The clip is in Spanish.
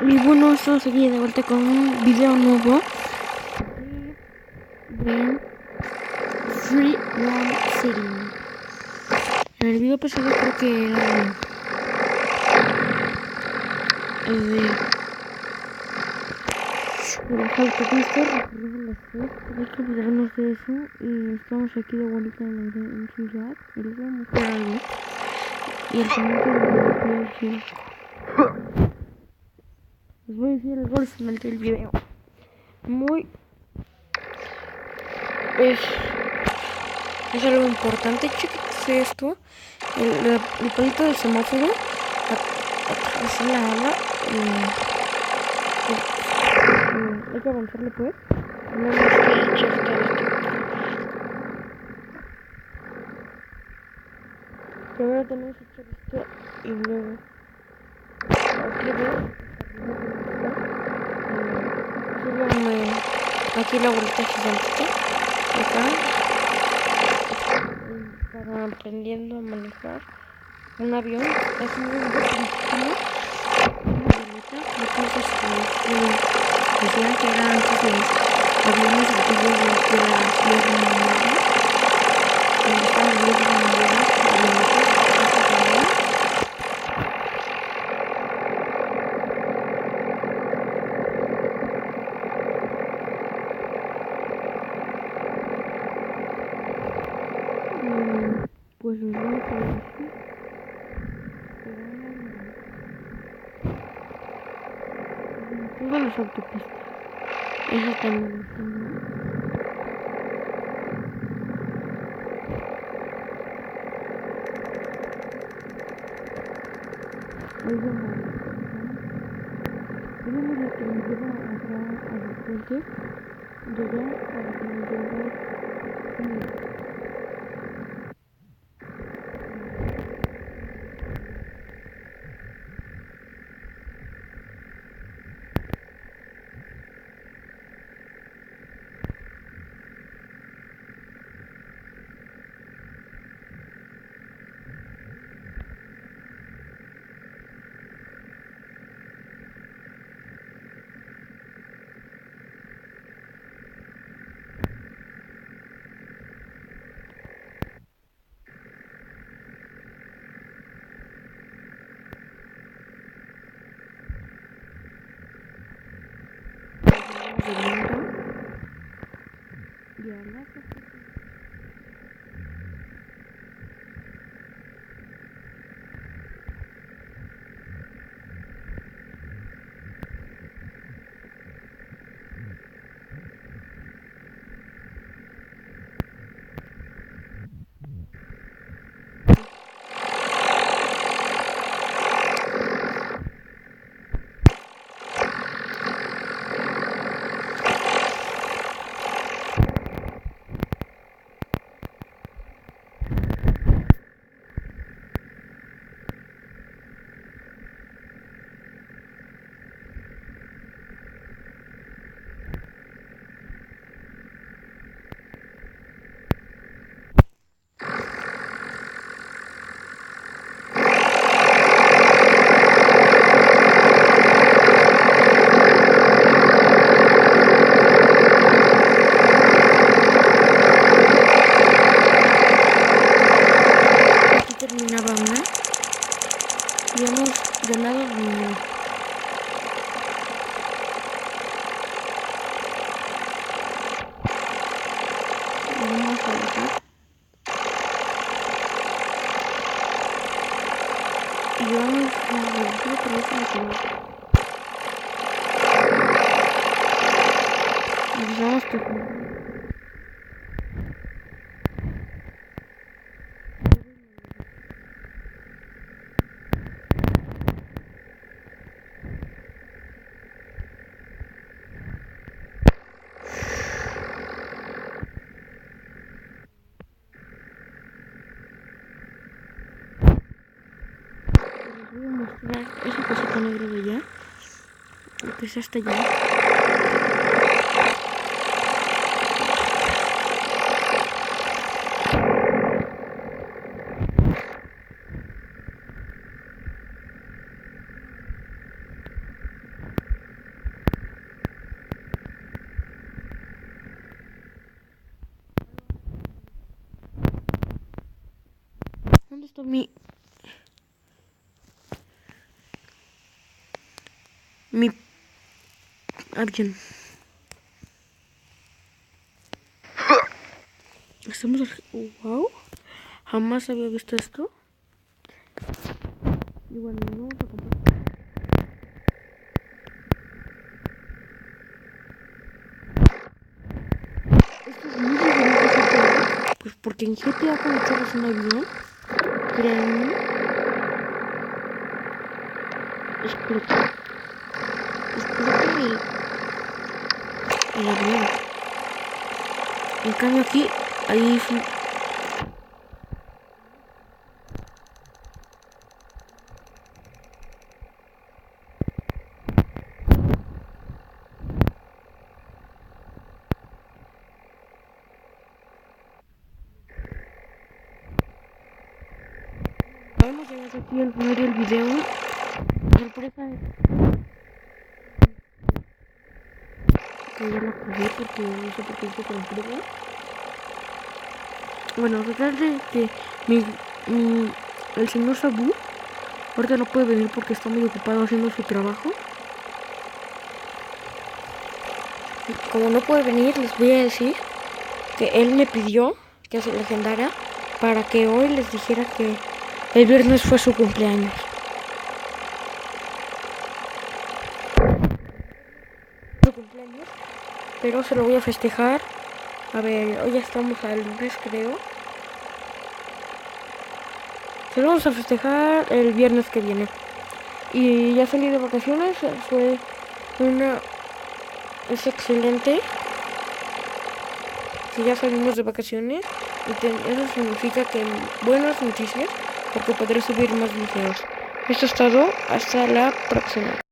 Y bueno, estamos aquí de vuelta con un video nuevo de Free One City. En el video pasado creo que era el de las autopistas, recorriendo las ciudad. Hay que olvidarnos de eso y estamos aquí de vuelta en ciudad y les voy a mostrar algo. Y el siguiente les voy a decir algo al final del video. Es algo importante. Chequense esto. El palito del semáforo atravesó la ala. Hay que avanzarle pues. No más que echar todo esto. Primero tenemos que echar esto y luego aquí la bolita gigante acá para aprendiendo a manejar un avión. Es muy difícil. Entonces decían que era antes de aviones antiguos de la Guerra Mundial, cuando estaba la Guerra Mundial, pues nos vamos a ver aquí. Todas las autopistas. Eso también. Ahí vamos. Tenemos la que nos lleva acá a los puentes. De allá a la que nos lleva y a la terminaba una y hemos ganado dinero. Vamos a dejar y vamos a reducir otra vez la ciudad. Empezamos que voy a mostrar esa cosita negra de allá, que es hasta allá. está mi bien. Estamos... Wow. Jamás había visto esto. Y bueno, no vamos a comprar. Esto es muy diferente a GTA. Pues porque en GTA cuando chocas un avión, créanme, explota. Explota el avión. En cambio aquí, ahí sí. Vamos a llegar aquí al final del video. Sorpresa que ya la jugué porque no sé por qué estoy con el prueba. Bueno, total de que el señor Sabu ahorita no puede venir porque está muy ocupado haciendo su trabajo. Y como no puede venir, les voy a decir que él me pidió que se legendara para que hoy les dijera que el viernes fue su cumpleaños. Pero se lo voy a festejar. A ver, hoy ya estamos al lunes, creo. Se lo vamos a festejar el viernes que viene. Y ya salí de vacaciones. Es excelente que ya salimos de vacaciones. Y eso significa que buenas noticias, porque podré subir más videos. Esto es todo. Hasta la próxima.